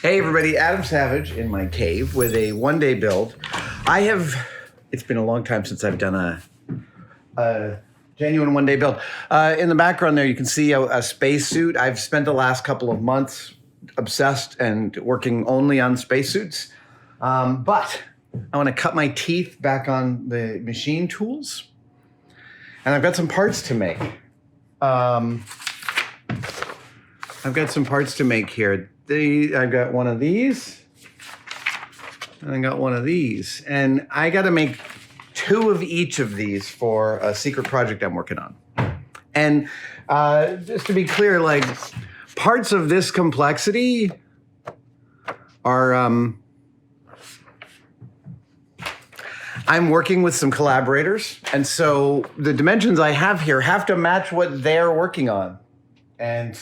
Hey everybody, Adam Savage in my cave with a one-day build. It's been a long time since I've done a genuine one-day build. In the background there, you can see a spacesuit. I've spent the last couple of months obsessed and working only on spacesuits. But I want to cut my teeth back on the machine tools. And I've got some parts to make. Here. I've got one of these, and I got one of these. And I got to make two of each of these for a secret project I'm working on. And just to be clear, like, parts of this complexity are, I'm working with some collaborators. And so the dimensions I have here have to match what they're working on. And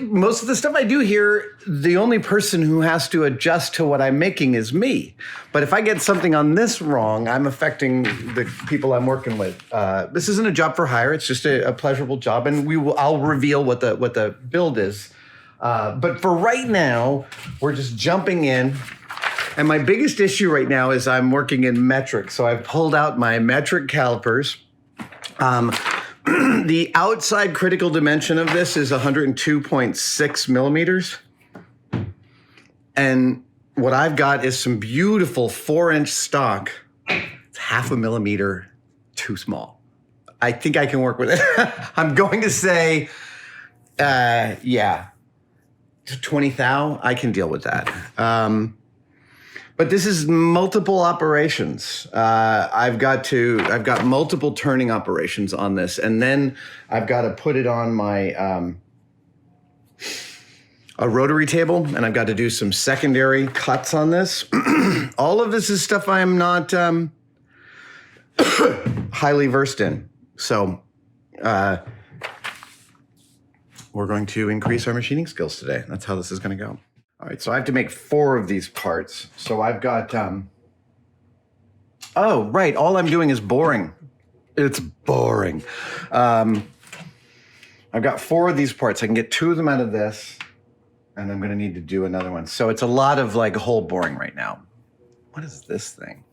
most of the stuff I do here, the only person who has to adjust to what I'm making is me. But if I get something on this wrong, I'm affecting the people I'm working with. This isn't a job for hire; it's just a pleasurable job, and I'll reveal what the build is. But for right now, we're just jumping in. And my biggest issue right now is I'm working in metric, so I've pulled out my metric calipers. The outside critical dimension of this is 102.6 millimeters. And what I've got is some beautiful 4-inch stock. It's half a millimeter too small. I think I can work with it. I'm going to say, 20 thou, I can deal with that. But this is multiple operations. I've got multiple turning operations on this, and then I've got to put it on my a rotary table, and I've got to do some secondary cuts on this. All of this is stuff I'm not highly versed in. So we're going to increase our machining skills today. That's how this is going to go. All right, so I have to make 4 of these parts. So I've got, oh, right, all I'm doing is boring. It's boring. I've got 4 of these parts. I can get 2 of them out of this, and I'm gonna need to do another one. So it's a lot of like hole boring right now. What is this thing?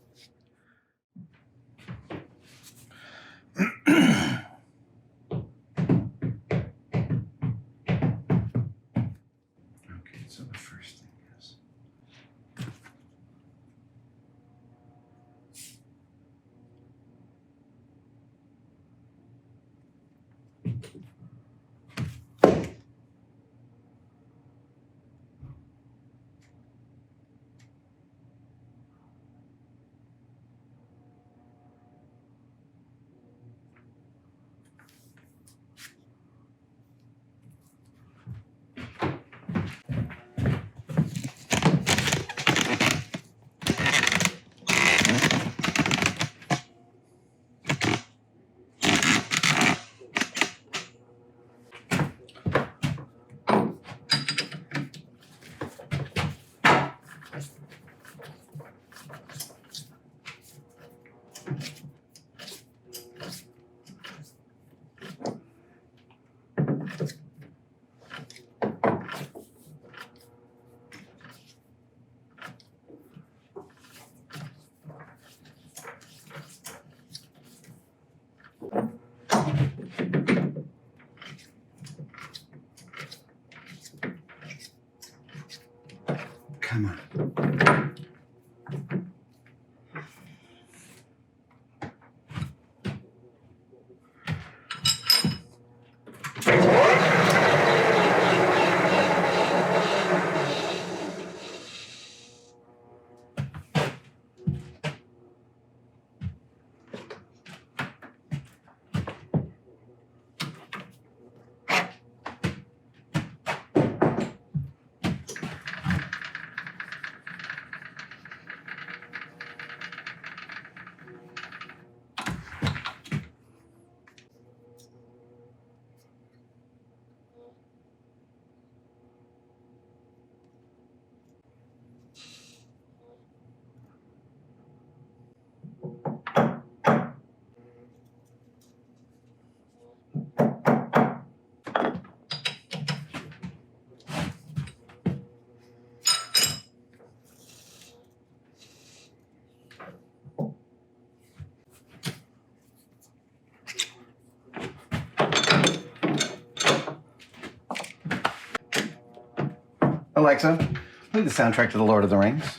Come on. Alexa, play the soundtrack to The Lord of the Rings.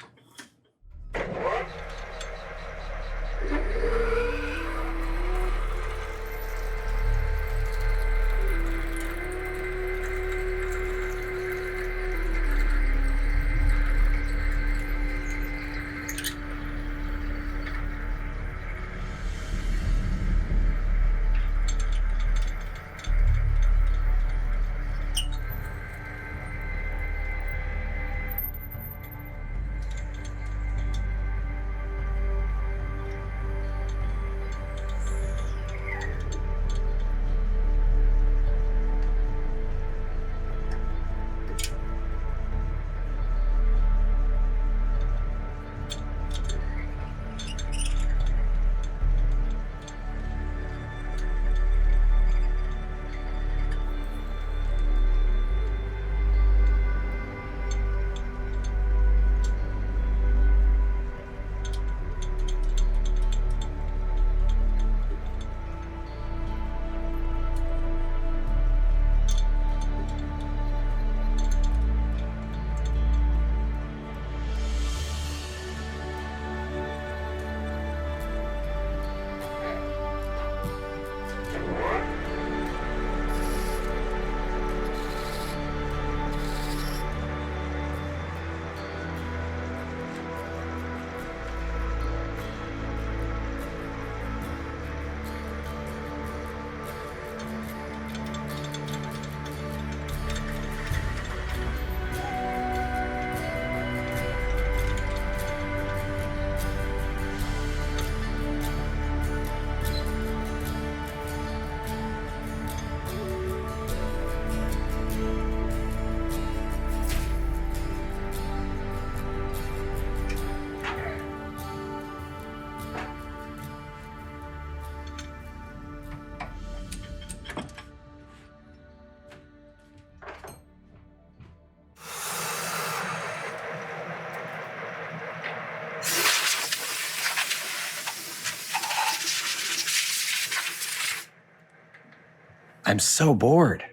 I'm so bored.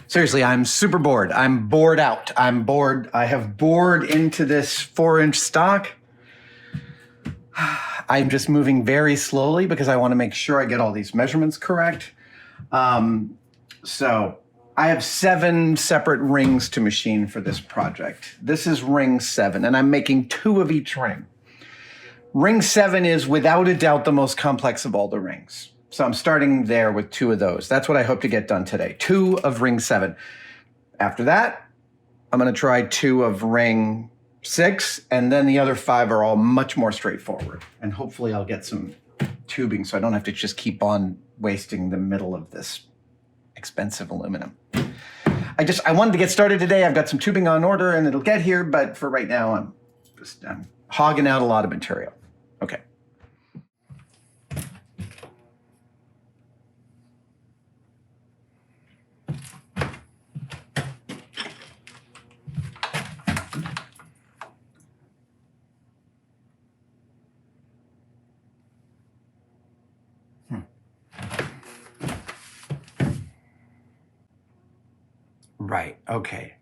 Seriously, I'm super bored. I'm bored out. I'm bored. I have bored into this 4-inch stock. I'm just moving very slowly because I want to make sure I get all these measurements correct. So I have 7 separate rings to machine for this project. This is ring 7, and I'm making 2 of each ring. Ring 7 is without a doubt the most complex of all the rings. So I'm starting there with 2 of those. That's what I hope to get done today. 2 of ring 7. After that, I'm going to try 2 of ring 6, and then the other 5 are all much more straightforward. And hopefully I'll get some tubing so I don't have to just keep on wasting the middle of this expensive aluminum. I wanted to get started today. I've got some tubing on order and it'll get here, but for right now, I'm hogging out a lot of material. Okay. Right, okay.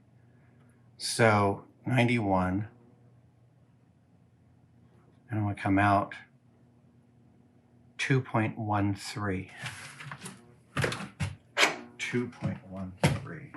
So 91, and I'm gonna come out 2.13. 2.13.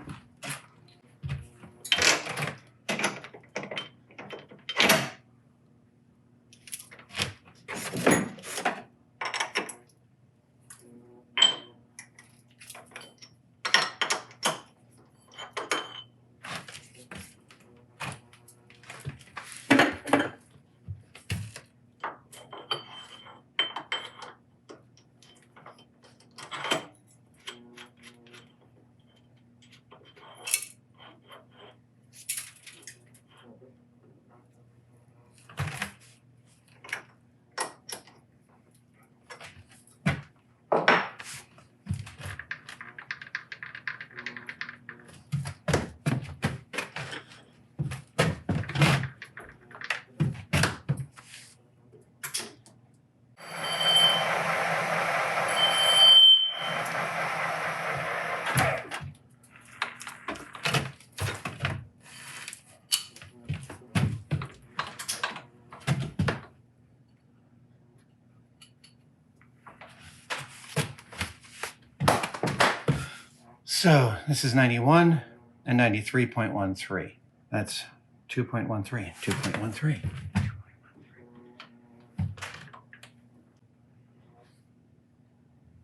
So this is 91 and 93.13. That's 2.13, 2.13.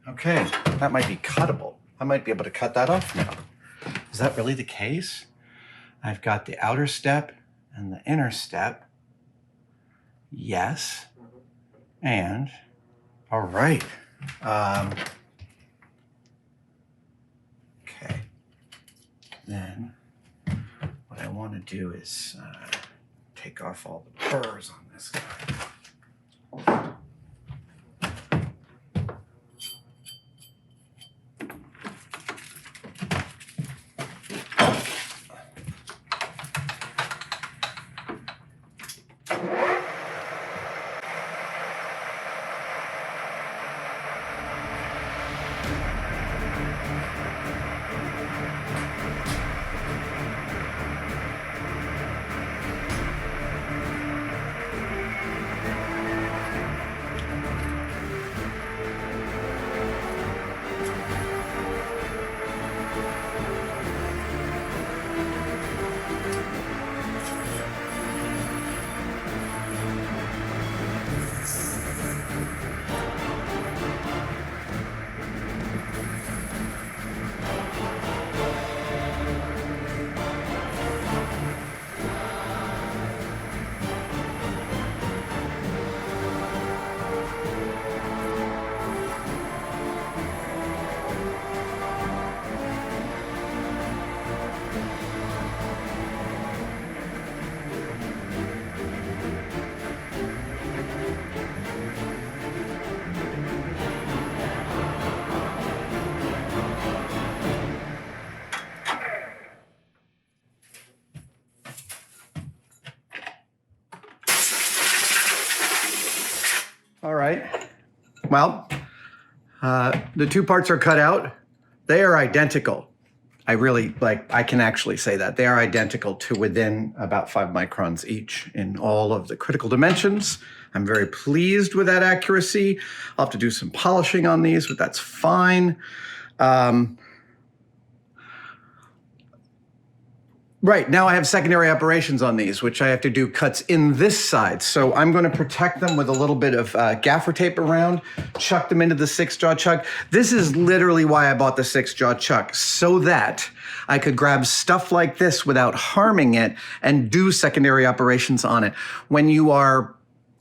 Okay, that might be cuttable. I might be able to cut that off now. Is that really the case? I've got the outer step and the inner step. Yes. And, all right. Okay. Then what I want to do is take off all the burrs on this guy. All right. Well, the two parts are cut out. They are identical. I can actually say that. They are identical to within about 5 microns each in all of the critical dimensions. I'm very pleased with that accuracy. I'll have to do some polishing on these, but that's fine. Right, now I have secondary operations on these, which I have to do cuts in this side. So I'm going to protect them with a little bit of gaffer tape around, chuck them into the 6-jaw chuck. This is literally why I bought the 6-jaw chuck, so that I could grab stuff like this without harming it and do secondary operations on it. When you are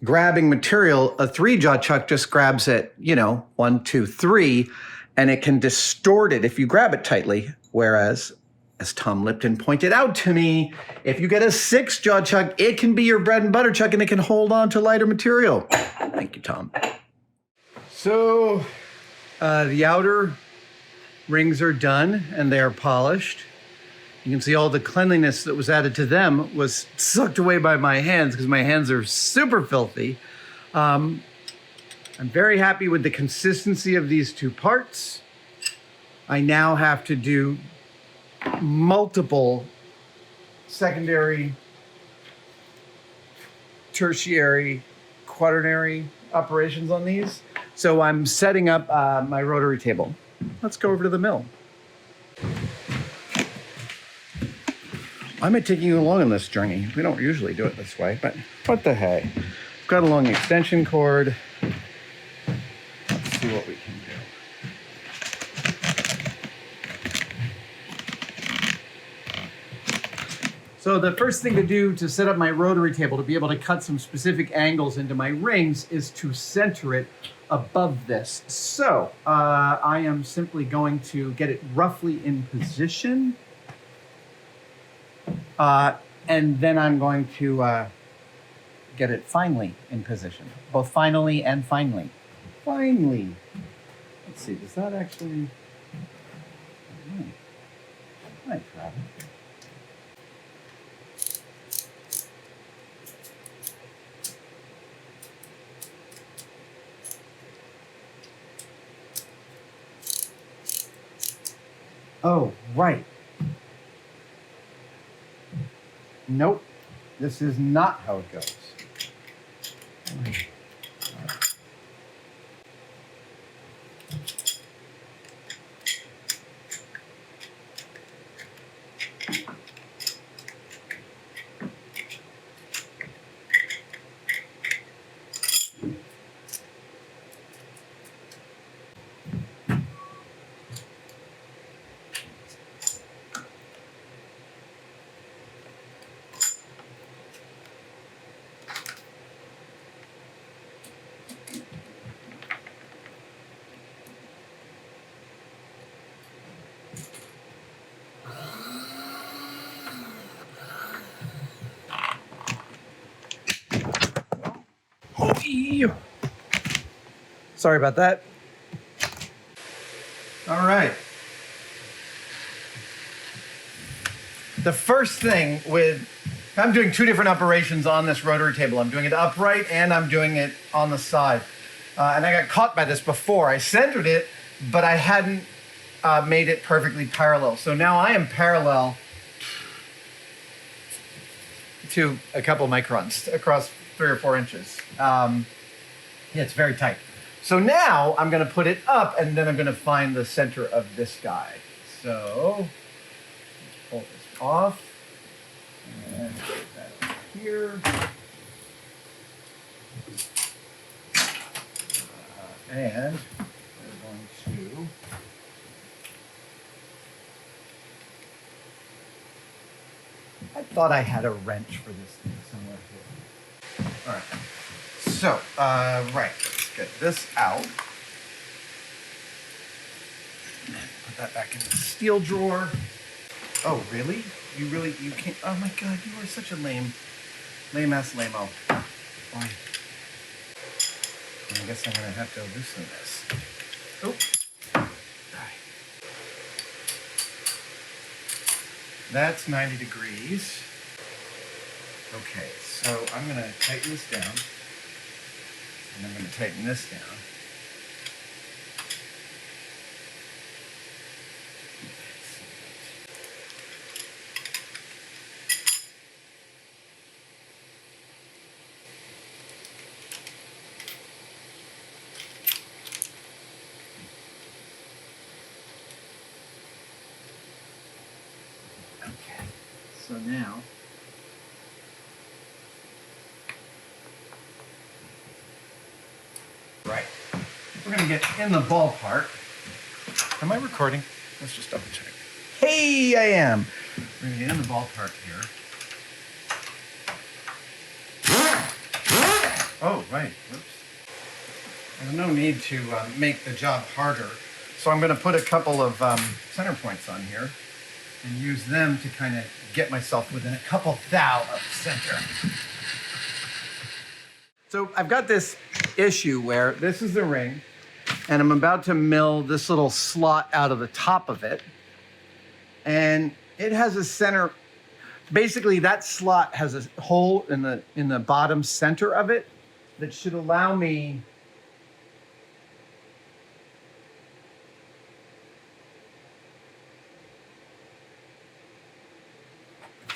grabbing material, a 3-jaw chuck just grabs it, 1, 2, 3, and it can distort it if you grab it tightly, whereas as Tom Lipton pointed out to me, if you get a 6-jaw chuck, it can be your bread and butter chuck and it can hold on to lighter material. Thank you, Tom. So the outer rings are done and they are polished. You can see all the cleanliness that was added to them was sucked away by my hands because my hands are super filthy. I'm very happy with the consistency of these two parts. I now have to do multiple secondary, tertiary, quaternary operations on these. So I'm setting up my rotary table. Let's go over to the mill. I might take you along on this journey. We don't usually do it this way, but what the heck? I've got a long extension cord. Let's see what we can do. So the first thing to do to set up my rotary table to be able to cut some specific angles into my rings is to center it above this. So I am simply going to get it roughly in position. And then I'm going to get it finely in position, both finally and finely. Finally. Let's see, does that actually... Might try it. Oh, right. Nope. This is not how it goes. Sorry about that. All right. The first thing I'm doing two different operations on this rotary table. I'm doing it upright and I'm doing it on the side. And I got caught by this before. I centered it, but I hadn't made it perfectly parallel. So now I am parallel to a couple microns across 3 or 4 inches. Yeah, it's very tight. So now I'm going to put it up and then I'm going to find the center of this guy. So let's pull this off and put that over here. And we're going to I thought I had a wrench for this thing somewhere here. All right. So, right, let's get this out. And put that back in the steel drawer. Oh, really? You can't, oh my God, you are such a lame-ass lame-o. Why? I guess I'm gonna have to loosen this. Oh. That's 90 degrees. Okay, so I'm gonna tighten this down. And I'm gonna tighten this down. Okay, so now right, we're gonna get in the ballpark. Am I recording? Let's just double check. Hey, I am. We're gonna get in the ballpark here. Oh, right. Whoops. There's no need to make the job harder. So I'm gonna put a couple of center points on here and use them to kind of get myself within a couple thou of center. So I've got this issue where this is the ring, and I'm about to mill this little slot out of the top of it, and it has a center. Basically, that slot has a hole in the bottom center of it that should allow me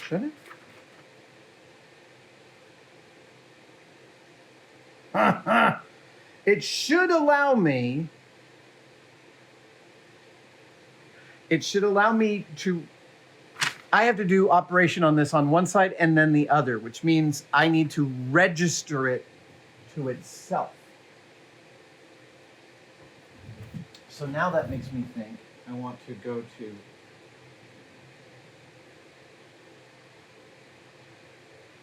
should it? It should allow me. It should allow me to. I have to do operation on this on one side and then the other, which means I need to register it to itself. So now that makes me think I want to go to.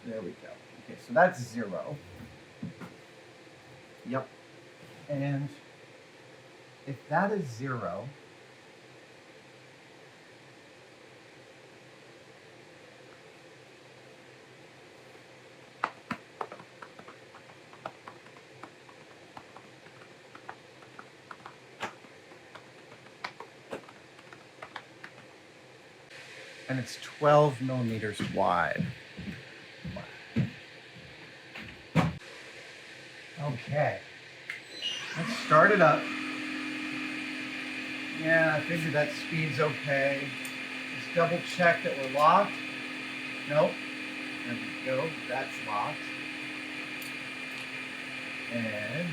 There we go. Okay, so that's 0. Yep. And if that is 0, and it's 12 millimeters wide. Okay, let's start it up. Yeah, I figured that speed's okay. Let's double check that we're locked. Nope, there we go, that's locked. And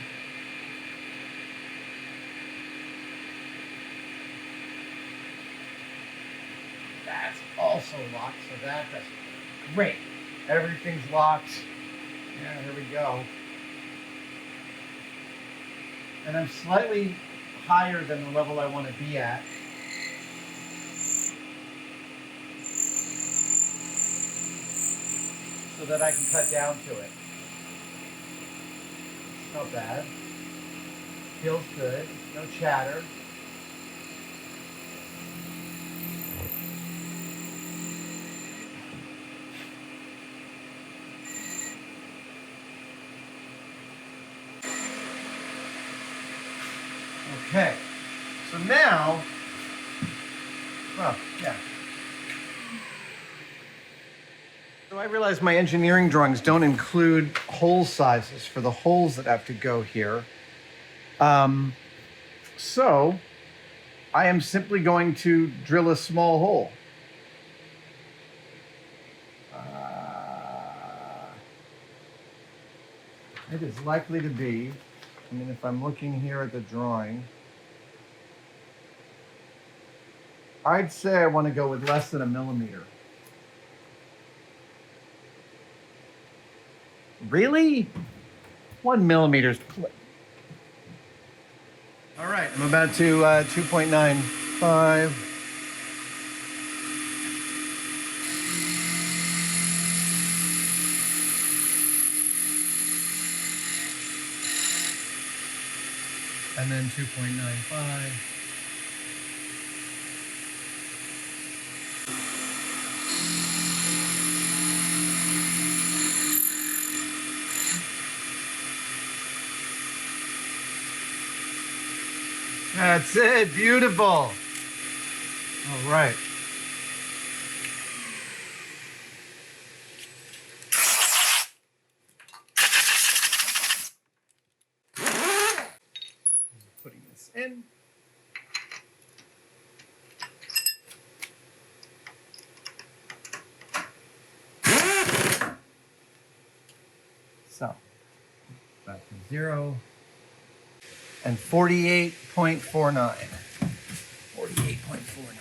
that's also locked, so that's great. Everything's locked. Yeah, here we go. And I'm slightly higher than the level I want to be at. So that I can cut down to it. Not bad. Feels good. No chatter. now, well, yeah. So I realize my engineering drawings don't include hole sizes for the holes that have to go here. So I am simply going to drill a small hole. It is likely to be, I mean, if I'm looking here at the drawing, I'd say I want to go with less than 1 millimeter. Really? 1 millimeter's. All right, I'm about to 2.95. And then 2.95. That's it, beautiful. All right. Putting this in. So, back to 0. And 48.49. 48.49.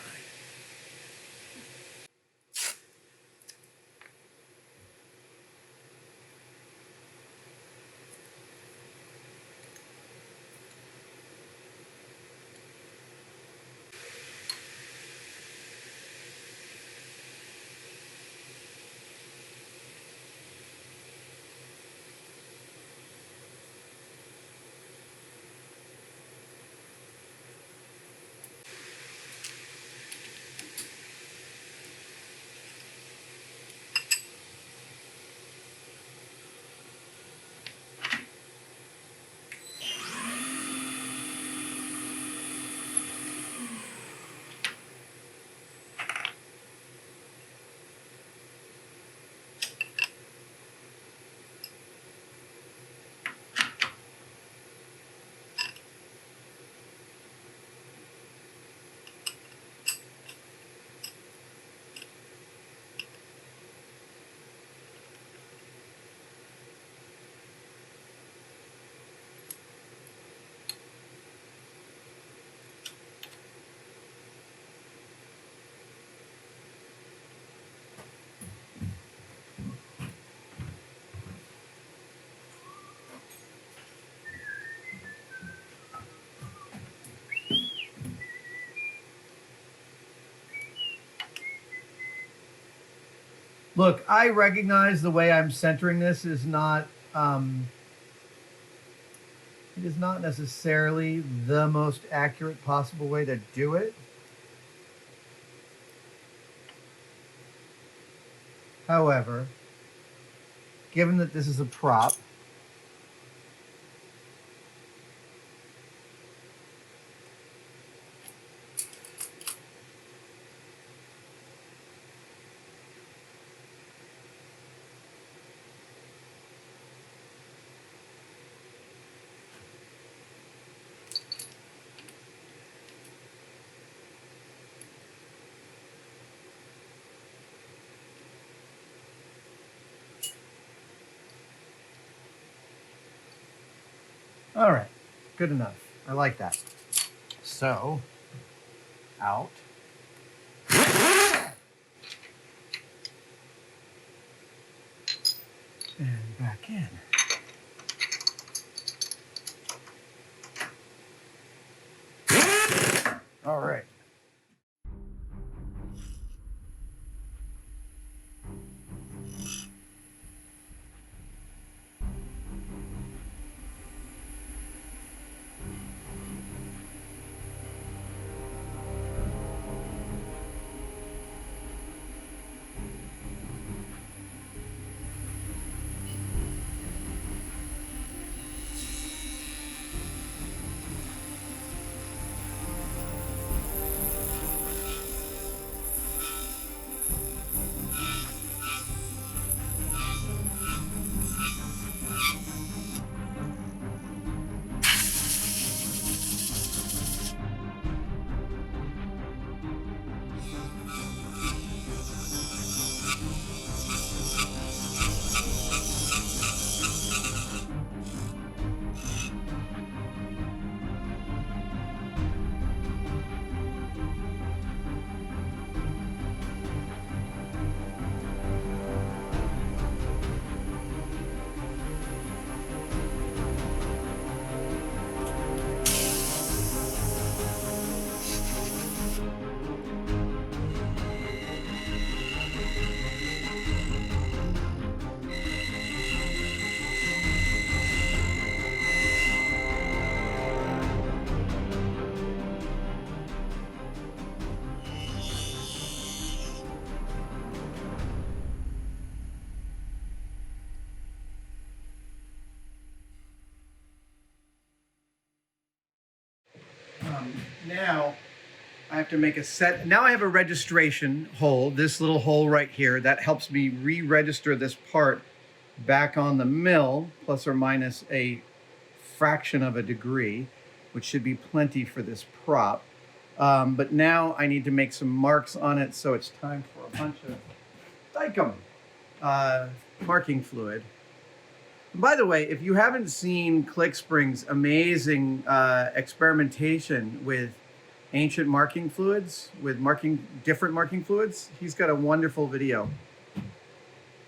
Look, I recognize the way I'm centering this is not, it is not necessarily the most accurate possible way to do it. However, given that this is a prop, all right, good enough. I like that. So, out. And back in. All right. have to make a set. Now I have a registration hole, this little hole right here. That helps me re-register this part back on the mill, plus or minus a fraction of a degree, which should be plenty for this prop. But now I need to make some marks on it, so it's time for a bunch of Dieckman marking fluid. And by the way, if you haven't seen ClickSpring's amazing experimentation with ancient marking fluids, with different marking fluids, he's got a wonderful video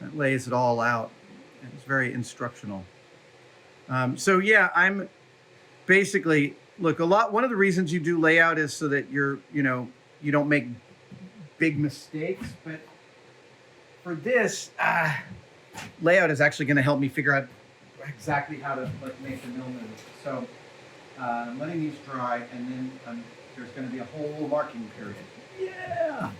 that lays it all out. It's very instructional. So yeah, I'm basically, look, one of the reasons you do layout is so that you don't make big mistakes, but for this, layout is actually going to help me figure out exactly how to make the mill move. So I'm letting these dry, and then there's going to be a whole marking period. Yeah!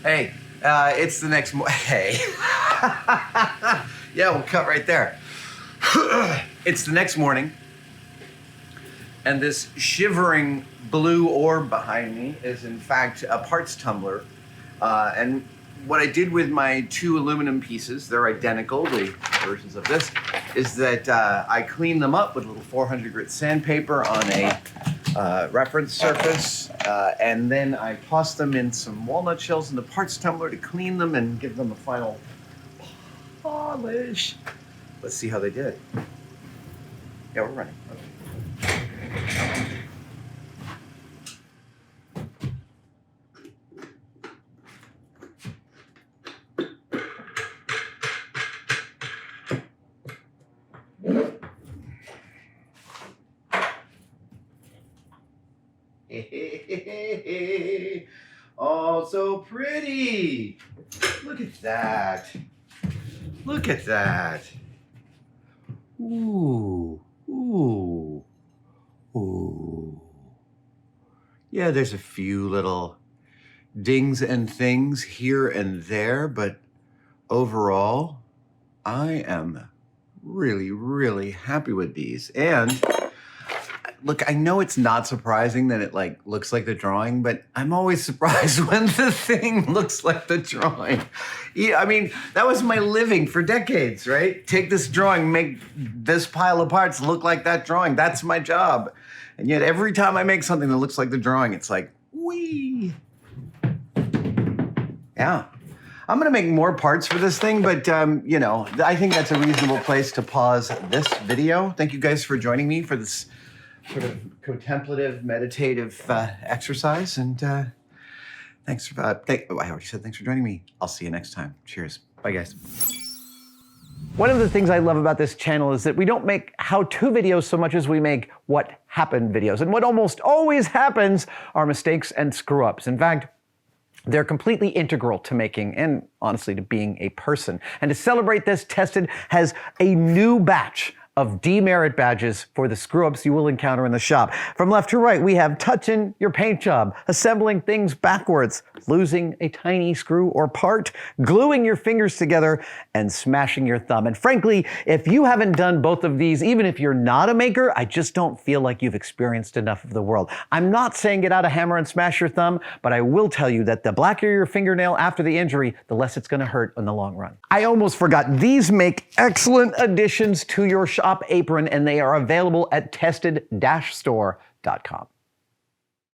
Hey, it's the next Hey. Yeah, we'll cut right there. It's the next morning, and this shivering blue orb behind me is in fact a parts tumbler. And what I did with my two aluminum pieces, they're identical, the versions of this, is that I cleaned them up with a little 400 grit sandpaper on a reference surface, and then I tossed them in some walnut shells in the parts tumbler to clean them and give them a final polish. Let's see how they did. Yeah, we're running. Okay. Oh, so pretty. Look at that. Look at that. Ooh, ooh, ooh. Yeah, there's a few little dings and things here and there, but overall, I am really, really happy with these. And look, I know it's not surprising that it looks like the drawing, but I'm always surprised when the thing looks like the drawing. Yeah, I mean, that was my living for decades, right? Take this drawing, make this pile of parts look like that drawing. That's my job. And yet every time I make something that looks like the drawing, it's like, whee. Yeah. I'm gonna make more parts for this thing, but I think that's a reasonable place to pause this video. Thank you guys for joining me for this sort of contemplative, meditative exercise. And thanks for, I already said thanks for joining me. I'll see you next time. Cheers. Bye, guys. One of the things I love about this channel is that we don't make how-to videos so much as we make what happened videos. And what almost always happens are mistakes and screw-ups. In fact, they're completely integral to making and honestly to being a person. And to celebrate this, Tested has a new batch of demerit badges for the screw-ups you will encounter in the shop. From left to right, we have touching your paint job, assembling things backwards, losing a tiny screw or part, gluing your fingers together, and smashing your thumb. And frankly, if you haven't done both of these, even if you're not a maker, I just don't feel like you've experienced enough of the world. I'm not saying get out a hammer and smash your thumb, but I will tell you that the blacker your fingernail after the injury, the less it's gonna hurt in the long run. I almost forgot, these make excellent additions to your shop apron, and they are available at tested-store.com.